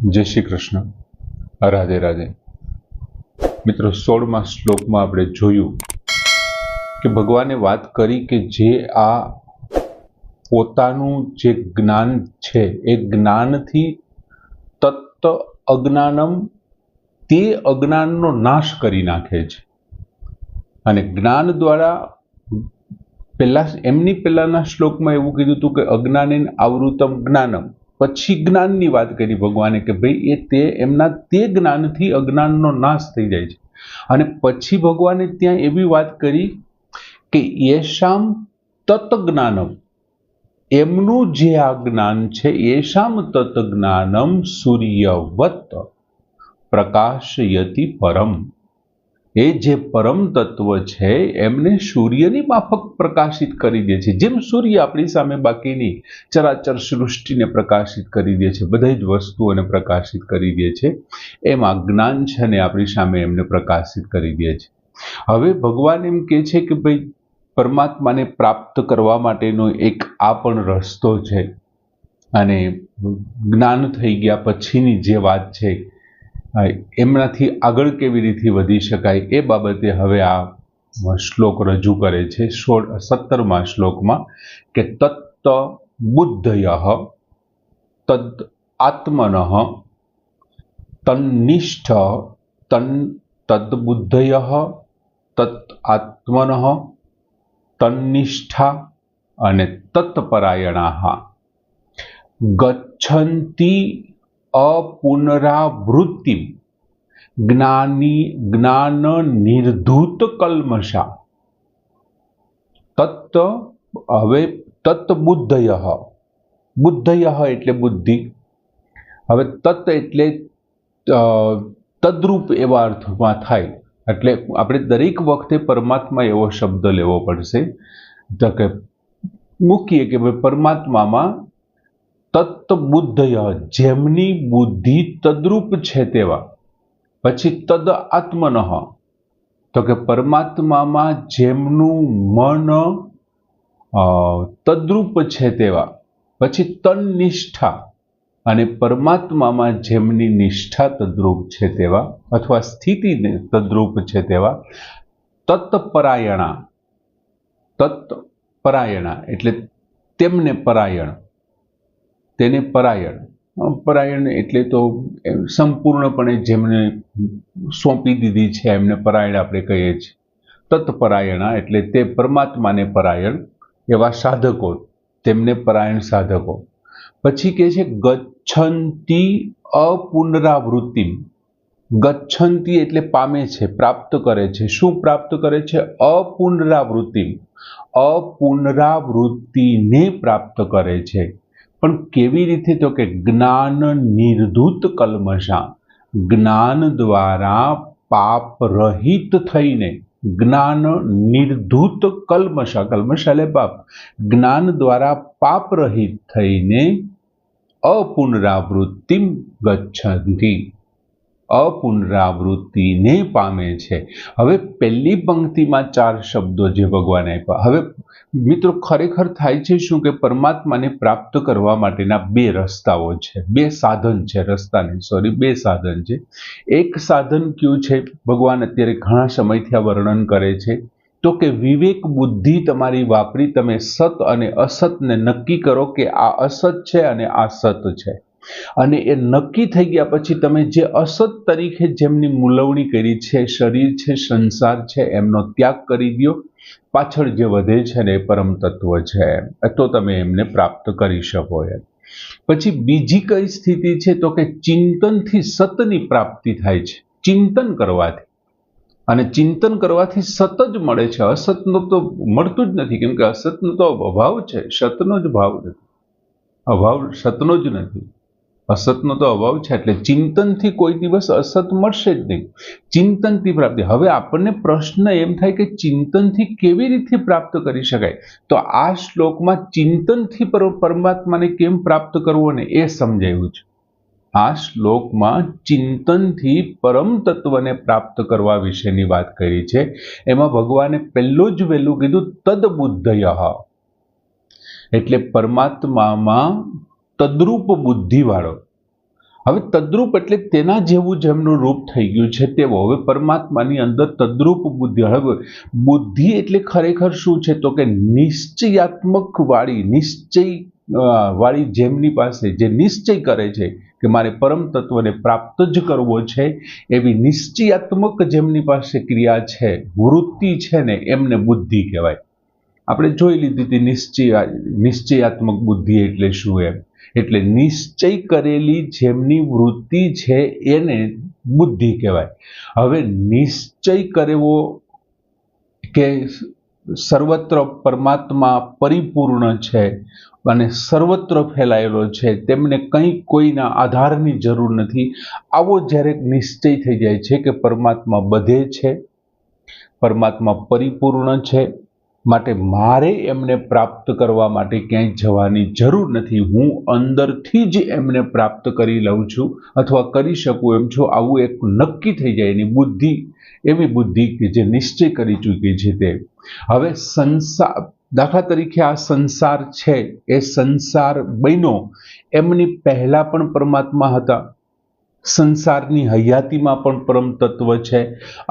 जय श्री कृष्ण। राधे राधे। मित्रों 16मा श्लोकमां आपणे जोयुं के भगवाने वात करी के जे आ पोतानुं जे ज्ञान छे ए ज्ञानथी तत्त अज्ञानम ते अज्ञाननो नाश करी नाखे छे अने ज्ञान द्वारा पहेलाना श्लोकमां एवुं कीधुं हतुं के अज्ञानेन आवृतम ज्ञानम, पछी ज्ञाननी वात करी भगवाने के भाई ते ज्ञानथी अज्ञाननो नाश थई जाय छे। अने पछी भगवाने त्यां एवी वात करी के येषाम तत्ज्ञानम, एमनुं जे आ ज्ञान छे येषाम तत्ज्ञानम सूर्यवत् प्रकाशयति परम, ए जे परम तत्व छे एमने सूर्यनी माफक प्रकाशित करी दे छे। जेम सूर्य आपणी सामे बाकीनी चराचर सृष्टिने प्रकाशित करी दे छे, बधी ज वस्तुओने प्रकाशित करी दे छे, एम आ ज्ञान छे ने आपणी सामे एमने प्रकाशित करी दे छे। हवे भगवान एम कहे छे के भाई परमात्माने प्राप्त करवा माटेनो एक आ पण रस्तो छे अने ज्ञान थई गया पछीनी जे वात छे एमनाथी आगळ केवी रीते वधी शकाय ए बाबते हवे आ श्लोक रजू करे छे। 17मा श्लोकमां के तत्त बुद्धयः तद् आत्मनः तन्निष्ठ तद्बुद्धयः तत् आत्मनः तन्निष्ठा अने तत्परायणाः गच्छन्ति अपुनरावृत्ति ज्ञान निर्धूत कल्मषा तत्त हवे तत् बुद्धयः, बुद्धयः एटले बुद्धि, हवे तत् एटले तद्रूप एवा अर्थमां थाय एटले आपणे दरेक वखते परमात्मा एवो शब्द लेवो पड़शे तो के मूकीए के परमात्मामां तत्त बुद्धय जेमनी बुद्धि तद्रूप छे तेवा, पछी तद आत्मनः तो के परमात्मामां जेमनुं मन तद्रूप छे तेवा, पछी तन्निष्ठा अने परमात्मामां जेमनी निष्ठा तद्रूप छे तेवा अथवा स्थिति तद्रूप छे तेवा तत्परायणा, तत्परायणा एटले तेमने परायण, तेने परायण, परायण एटले तो संपूर्णपणे जेमने सोंपी दीधी छे एमने परायण आपणे कहीए छीए। तत्परायणा एटले ते परमात्माने परायण एवा साधको, तेमने परायण साधको। पछी कहे छे गच्छन्ति अपुनरावृत्ति, गच्छन्ति एटले पामे छे, प्राप्त करे छे। शुं प्राप्त करे छे? अपुनरावृत्ति, अपुनरावृत्तिने प्राप्त करे छे। पण केवी रीते? तो के ज्ञान निर्धूत कल्मषा, ज्ञान द्वारा पाप रहित थईने, ज्ञान निर्धूत कल्मषा, कल्मषा एटले पाप, ज्ञान द्वारा पाप रहित थईने अपुनरावृत्ति गच्छन्ति, अपुनरावृत्तिने पामे छे। हवे पहली पंक्तिमां 4 शब्दों जे भगवाने आप्या। हवे मित्रों खरेखर थाय छे शुं के परमात्माने प्राप्त करवा माटेना 2 रસ્તાઓ छे, 2 साधन छे, रस्ता नहीं सॉरी 2 साधन छे। एक साधन क्यू छे भगवान अत्यारे घणा समयथी आ वर्णन करे छे तो के विवेक बुद्धि तमारी वापरी तमे सत अने असत ने नक्की करो के आ असत छे अने आ सत छे, अने ए नक्की थई गया पछी तमे जे असत तरीके जेमनी मूलवणी करी छे, शरीर छे, संसार छे, एमनो त्याग करी दो, पाछळ जे वधे छे ने परम तत्व छे तो तमे एमने प्राप्त करी शको एम। पछी बीजी कई स्थिति छे तो के चिंतनथी सतनी प्राप्ति थाय छे, चिंतन करवाथी, अने चिंतन करवाथी सत ज मळे छे, असतनो तो मळतुं ज नथी, केम के असतनो तो अभाव छे, सतनो ज भाव नथी, अभाव सतनो ज नथी, असतनो तो अभाव छे एटले चिंतनथी कोई दिवस असत मळशे ज नहीं, चिंतनथी प्राप्ति। हवे आपणे प्रश्न एम थाय के चिंतनथी केवी रीते प्राप्त करी शकाय? तो आ श्लोकमां चिंतनथी परमात्माने केम प्राप्त करवो ने ए समजाव्युं छे। आ श्लोकमां चिंतनथी परम तत्वने प्राप्त करवा विशेनी वात करी छे। एमां भगवाने पहेलो ज वहेલું कीधुं तद्बुद्धयः एटले परमात्मामां तद्रूप बुद्धिवाळो હવે તદ્રુપ એટલે તેના જેવું જેમનું રૂપ થઈ ગયું છે તેવો. હવે પરમાત્માની અંદર તદ્રુપ બુદ્ધિ. હવે બુદ્ધિ એટલે ખરેખર શું છે તો કે નિશ્ચયાત્મક વાળી, નિશ્ચય વાળી જેમની પાસે જે નિશ્ચય કરે છે કે મારે પરમ તત્વને પ્રાપ્ત જ કરવો છે, એવી નિશ્ચયાત્મક જેમની પાસે ક્રિયા છે, વૃત્તિ છે ને, એમને બુદ્ધિ કહેવાય. આપણે જોઈ લીધી હતી નિશ્ચયાત્મક બુદ્ધિ એટલે શું એમ. એટલે નિશ્ચય કરેલી જેમની વૃત્તિ છે એને બુદ્ધિ કહેવાય. હવે નિશ્ચય કરેવો કે સર્વત્ર પરમાત્મા પરિપૂર્ણ છે અને સર્વત્ર ફેલાયેલો છે, તેમને કંઈ કોઈના આધારની જરૂર નથી. આવો જ્યારે નિશ્ચય થઈ જાય છે કે પરમાત્મા બધે છે, પરમાત્મા પરિપૂર્ણ છે, માટે મારે એમને પ્રાપ્ત કરવા માટે ક્યાંય જવાની જરૂર નથી, હું અંદરથી જ એમને પ્રાપ્ત કરી લઉં છું અથવા કરી શકું એમ છું, આવું એક નક્કી થઈ જાય એની બુદ્ધિ, એવી બુદ્ધિ કે જે નિશ્ચય કરી ચૂકી છે તે. હવે સંસાર, દાખલા તરીકે આ સંસાર છે, એ સંસાર બન્યો એમની પહેલા પણ પરમાત્મા હતા, સંસારની હયાતીમાં પણ પરમ તત્વ છે,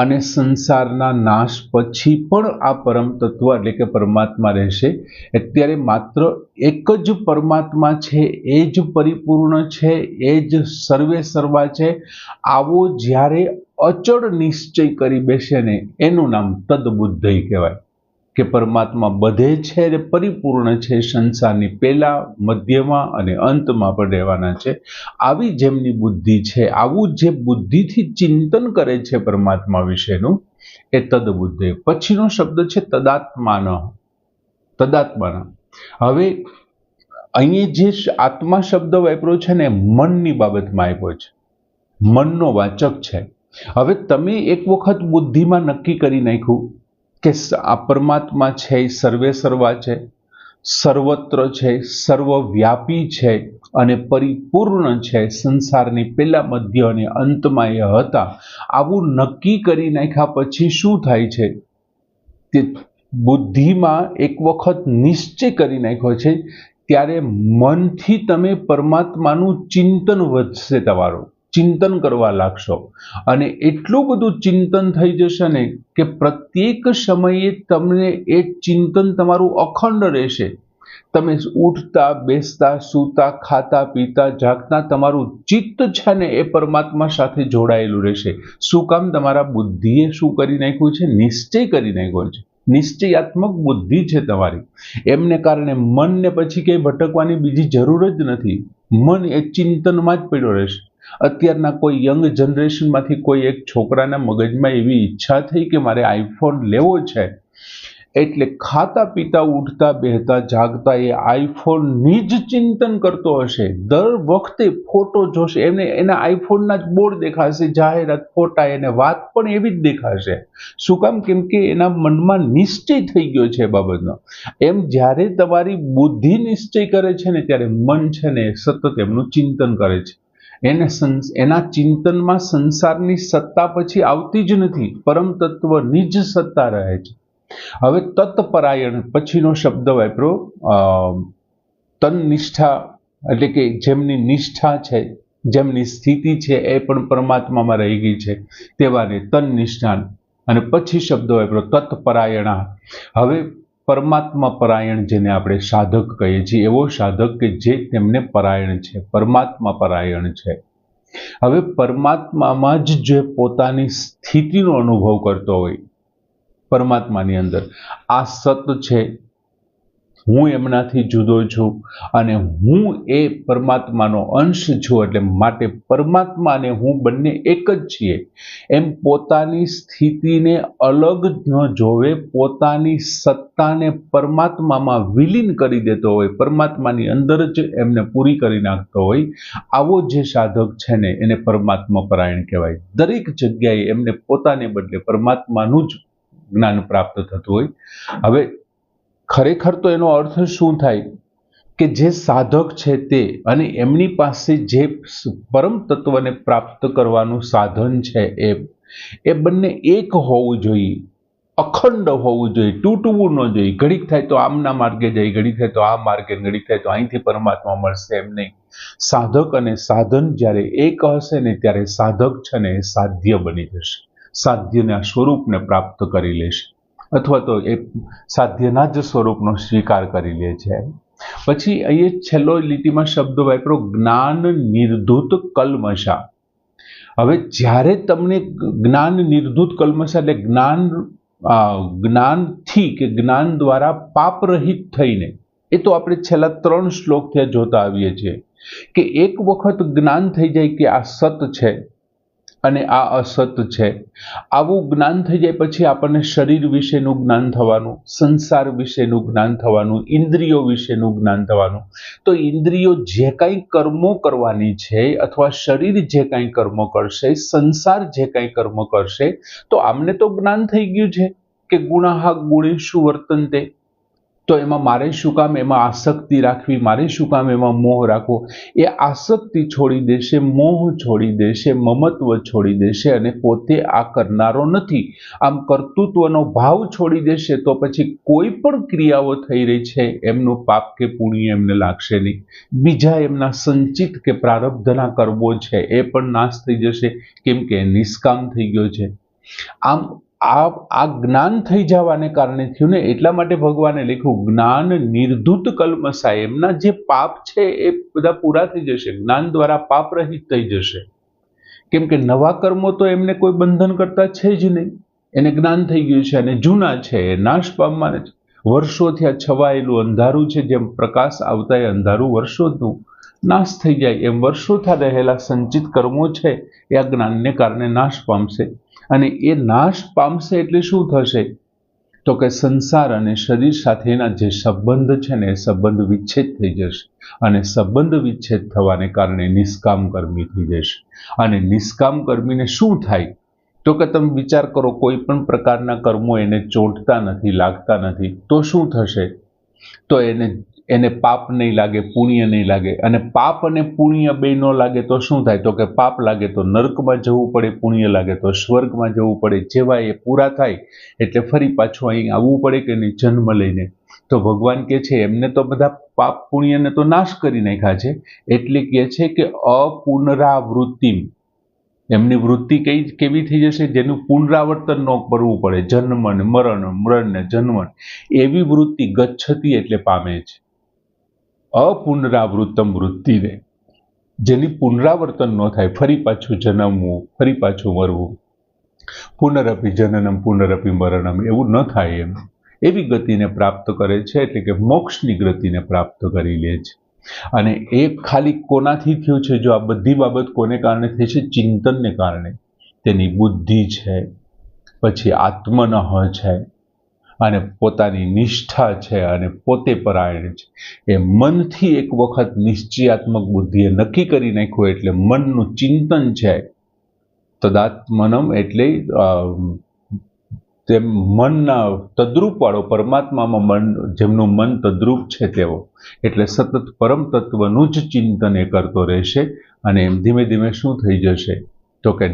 અને સંસારના નાશ પછી પણ આ પરમ તત્વ એટલે કે પરમાત્મા રહેશે. અત્યારે માત્ર એક જ પરમાત્મા છે, એ જ પરિપૂર્ણ છે, એ જ સર્વે સર્વા છે. આવો જ્યારે અચળ નિશ્ચય કરી બેસે ને એનું નામ તદબુદ્ધિ કહેવાય કે પરમાત્મા બધે છે અને પરિપૂર્ણ છે, સંસારની પહેલા, મધ્યમાં અને અંતમાં પણ રહેવાના છે. આવી જેમની બુદ્ધિ છે, આવું જે બુદ્ધિથી ચિંતન કરે છે પરમાત્મા વિશેનું, એ તદબુદ્ધિ. પછીનો શબ્દ છે તદાત્માન. તદાત્માન. હવે અહીં જે આત્મા શબ્દ વાપર્યો છે ને, મનની બાબતમાં આપ્યો છે, મનનો વાચક છે. હવે તમે એક વખત બુદ્ધિમાં નક્કી કરી નાખ્યું કે આ પરમાત્મા છે, સર્વે સર્વા છે, સર્વત્ર છે, સર્વવ્યાપી છે અને પરિપૂર્ણ છે, સંસારની પહેલા, મધ્ય અને અંતમાં એ હતા. આવું નક્કી કરી નાખ્યા પછી શું થાય છે તે બુદ્ધિમાં એક વખત નિશ્ચય કરી નાખ્યો છે, ત્યારે મનથી તમે પરમાત્માનું ચિંતન વધશે, તમારું ચિંતન કરવા લાગશો, અને એટલું બધું ચિંતન થઈ જશે ને કે પ્રત્યેક સમયે તમને એ ચિંતન તમારું અખંડ રહેશે. તમે ઉઠતા, બેસતા, સૂતા, ખાતા, પીતા, જાગતા, તમારું ચિત્ત છે ને એ પરમાત્મા સાથે જોડાયેલું રહેશે. શું કામ? તમારા બુદ્ધિએ શું કરી નાખ્યું છે? નિશ્ચય કરી નાખ્યો છે. નિશ્ચયાત્મક બુદ્ધિ છે તમારી. એમને કારણે મનને પછી કંઈ ભટકવાની બીજી જરૂર જ નથી. મન એ ચિંતનમાં જ પડ્યો રહેશે. અત્યારના કોઈ યંગ જનરેશનમાંથી કોઈ એક છોકરાના મગજમાં એવી ઈચ્છા થઈ કે મારે આઈફોન લેવો છે, એટલે ખાતા પીતા, ઉઠતા, બેહતા, જાગતા એ આઈફોનની જ ચિંતન કરતો હશે. દર વખતે ફોટો જોશે, એમને એના આઈફોનના જ બોર્ડ દેખાશે, જાહેરાત, ફોટા, એને વાત પણ એવી જ દેખાશે. શું કામ? કેમ કે એના મનમાં નિશ્ચય થઈ ગયો છે એ બાબતનો. એમ જ્યારે તમારી બુદ્ધિ નિશ્ચય કરે છે ને, ત્યારે મન છે ને સતત એમનું ચિંતન કરે છે. એના ચિંતનમાં સંસારની સત્તા પછી આવતી જ નથી, પરમ તત્વની જ સત્તા રહે છે. હવે તત્પરાયણ પછીનો શબ્દ વાપરો, તન્નિષ્ઠા એટલે કે જેમની નિષ્ઠા છે, જેમની સ્થિતિ છે એ પણ પરમાત્મામાં રહી ગઈ છે, તેવાને તન્નિષ્ઠા. અને પછી શબ્દ વાપરો તત્પરાયણા. હવે પરમાત્મા પરાયણ, જેને આપણે સાધક કહીએ છીએ, એવો સાધક કે જે તેમને પરાયણ છે, પરમાત્મા પરાયણ છે. હવે પરમાત્મામાં જ જે પોતાની સ્થિતિનો અનુભવ કરતો હોય, પરમાત્માની અંદર આ સત છે, હું એમનાથી જુદો છું અને હું એ પરમાત્માનો અંશ છું, એટલે માટે પરમાત્મા અને હું બંને એક જ છીએ, એમ પોતાની સ્થિતિને અલગ ન જોવે, પોતાની સત્તાને પરમાત્મામાં વિલીન કરી દેતો હોય, પરમાત્માની અંદર જ એમને પૂરી કરી નાખતો હોય, આવો જે સાધક છે ને એને પરમાત્મા પરાયણ કહેવાય. દરેક જગ્યાએ એમને પોતાને બદલે પરમાત્માનું જ જ્ઞાન પ્રાપ્ત થતું હોય. હવે ખરેખર તો એનો અર્થ શું થાય કે જે સાધક છે તે અને એમની પાસે જે પરમ તત્વને પ્રાપ્ત કરવાનું સાધન છે એ બંને એક હોવું જોઈએ. અખંડ હોવું જોઈએ, તૂટવું ન જોઈએ. ઘડીક થાય તો આમના માર્ગે જાય, ઘડીક થાય તો આ માર્ગે, ઘડીક થાય તો અહીંથી પરમાત્મા મળશે, એમ નહીં. સાધક અને સાધન જ્યારે એક હશે ને ત્યારે સાધક છે ને એ સાધ્ય બની જશે, સાધ્યના સ્વરૂપને પ્રાપ્ત કરી લેશે, અથવા તો એ સાધ્યના જ સ્વરૂપનો સ્વીકાર કરી લે છે. પછી અહીંયા છેલ્લો લીટીમાં શબ્દ વાપરો, જ્ઞાન નિર્ધૂત કલ્મષા. હવે જ્યારે તમને જ્ઞાન નિર્ધૂત કલ્મષા એટલે જ્ઞાનથી કે જ્ઞાન દ્વારા પાપરહિત થઈને, એ તો આપણે છેલ્લા 3 શ્લોકથી જોતા આવીએ છીએ કે એક વખત જ્ઞાન થઈ જાય કે આ સત છે અને આ અસત છે, આવું જ્ઞાન થઈ જાય પછી આપણને શરીર વિશેનું જ્ઞાન થવાનું, સંસાર વિશેનું જ્ઞાન થવાનું, ઇન્દ્રિયો વિશેનું જ્ઞાન થવાનું. તો ઇન્દ્રિયો જે કાંઈ કર્મો કરવાની છે અથવા શરીર જે કાંઈ કર્મો કરશે, સંસાર જે કાંઈ કર્મ કરશે, તો આમને તો જ્ઞાન થઈ ગયું છે કે ગુણાહ ગુણેષુ વર્તન્તે. તો એમાં મારે શું કામ એમાં આસક્તિ રાખવી, મારે શું કામ એમાં મોહ રાખવો? એ આસક્તિ છોડી દેશે, મોહ છોડી દેશે, મમત્વ છોડી દેશે અને પોતે આ કરનારો નથી, આમ કર્તૃત્વનો ભાવ છોડી દેશે. તો પછી કોઈ પણ ક્રિયાઓ થઈ રહી છે એમનું પાપ કે પુણ્ય એમને લાગશે નહીં. બીજા એમના સંચિત કે પ્રારબ્ધના કર્મો છે એ પણ નાશ થઈ જશે, કેમ કે નિષ્કામ થઈ ગયો છે. આમ આ જ્ઞાન થઈ જવાને કારણે થયું ને, એટલા માટે ભગવાને લખ્યું જ્ઞાન નિર્ધૂત કલ્મષા. એમના જે પાપ છે એ બધા પૂરા થઈ જશે, જ્ઞાન દ્વારા પાપ રહિત થઈ જશે. કેમ કે નવા કર્મો તો એમને કોઈ બંધન કરતા છે જ નહીં, એને જ્ઞાન થઈ ગયું છે અને જૂના છે એ નાશ પામવાના છે. વર્ષોથી આ છવાયેલું અંધારું છે, જેમ પ્રકાશ આવતા એ અંધારું વર્ષોનું નાશ થઈ જાય, એમ વર્ષોથી રહેલા સંચિત કર્મો છે એ આ જ્ઞાનને કારણે નાશ પામશે. અને એ નાશ પામશે એટલે શું થશે? તો કે સંસાર અને શરીર સાથેના જે સંબંધ છે ને એ સંબંધ વિચ્છેદ થઈ જશે, અને સંબંધ વિચ્છેદ થવાને કારણે નિષ્કામ કર્મી થઈ જશે. અને નિષ્કામ કર્મીને શું થાય? તો કે તમે વિચાર કરો, કોઈ પણ પ્રકારના કર્મો એને ચોંટતા નથી, લાગતા નથી, તો શું થશે? તો એને પાપ નહીં લાગે, પુણ્ય નહીં લાગે. અને પાપ અને પુણ્ય બે ન લાગે તો શું થાય? તો કે પાપ લાગે તો નરકમાં જવું પડે, પુણ્ય લાગે તો સ્વર્ગમાં જવું પડે. જેવા એ પૂરા થાય એટલે ફરી પાછું અહીં આવવું પડે કે નહીં, જન્મ લઈને. તો ભગવાન કહે છે એમને તો બધા પાપ પુણ્યને તો નાશ કરી નાખ્યા છે, એટલે કહે છે કે અપુનરાવૃત્તિ. એમની વૃત્તિ કેવી થઈ જશે? જેનું પુનરાવર્તન ન કરવું પડે, જન્મ ને મરણ, મરણ ને જન્મ, એવી વૃત્તિ ગચ્છતિ એટલે પામે છે. અપુનરાવૃત્તમ વૃત્તિને, જેની પુનરાવર્તન ન થાય, ફરી પાછું જન્મવું, ફરી પાછું મરવું, પુનરપી જનનમ પુનરપી મરણમ, એવું ન થાય એમ, એવી ગતિને પ્રાપ્ત કરે છે. એટલે કે મોક્ષની ગતિને પ્રાપ્ત કરી લે છે. અને એ ખાલી કોનાથી થયું છે? જો આ બધી બાબત કોને કારણે થઈ છે? ચિંતનને કારણે. તેની બુદ્ધિ છે, પછી આત્મનઃ છે, અને પોતાની નિષ્ઠા છે, અને પોતે પરાયણ છે. એ મનથી એક વખત નિશ્ચયાત્મક બુદ્ધિએ નક્કી કરી નાખ્યું એટલે મનનું ચિંતન છે. તદાત્મનમ એટલે તેમ મનના તદ્રૂપ વાળો, પરમાત્મામાં મન, જેમનું મન તદ્રૂપ છે તેવો, એટલે સતત પરમ તત્વનું જ ચિંતન એ કરતો રહેશે. અને એમ ધીમે ધીમે શું થઈ જશે? તો કે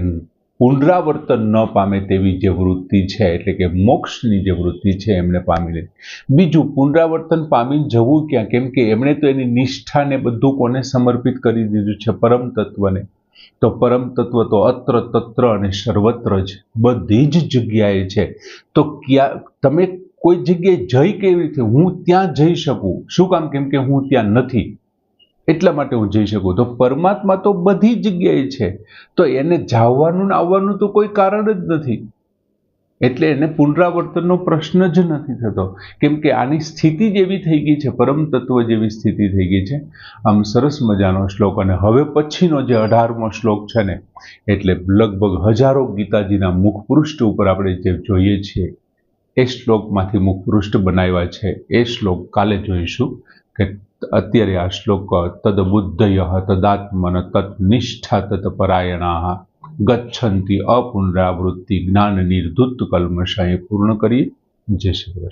પુનરાવર્તન ન પામે તેવી જે વૃત્તિ છે, એટલે કે મોક્ષની જે વૃત્તિ છે એમને પામી લે. બીજું, પુનરાવર્તન પામીને જવું ક્યાં? કેમ કે એમણે તો એની નિષ્ઠાને બધું કોને સમર્પિત કરી દીધું છે? પરમ તત્વને. તો પરમ તત્વ તો અત્ર તત્ર અને સર્વત્ર છે, બધી જ જગ્યાએ છે. તો ક્યાં તમે કોઈ જગ્યાએ જઈ કેવી રીતે? હું ત્યાં જઈ શકું, શું કામ? કેમ કે હું ત્યાં નથી, એટલા માટે હું જઈ શકું. તો પરમાત્મા તો બધી જગ્યાએ છે, તો એને જવાનું ને આવવાનું તો કોઈ કારણ જ નથી. એટલે એને પુનરાવર્તનનો પ્રશ્ન જ નથી થતો, કેમ કે આની સ્થિતિ જ એવી થઈ ગઈ છે, પરમ તત્વ જેવી સ્થિતિ થઈ ગઈ છે. આમ સરસ મજાનો શ્લોક. અને હવે પછીનો જે 18મો શ્લોક છે ને, એટલે લગભગ હજારો ગીતાજીના મુખપૃષ્ઠ ઉપર આપણે જે જોઈએ છીએ એ શ્લોકમાંથી મુખપૃષ્ઠ બનાવ્યા છે. એ શ્લોક કાલે જોઈશું. કે અત્યારે આ શ્લોક તદ બુદ્ધય તદાત્મન તત નિષ્ઠા તત પરાયણા ગચ્છન્તિ અપુનરાવૃત્તિ જ્ઞાન નિર્ધૂત કલ્મષા, એ પૂર્ણ કરીએ. જય શ્રી કૃષ્ણ.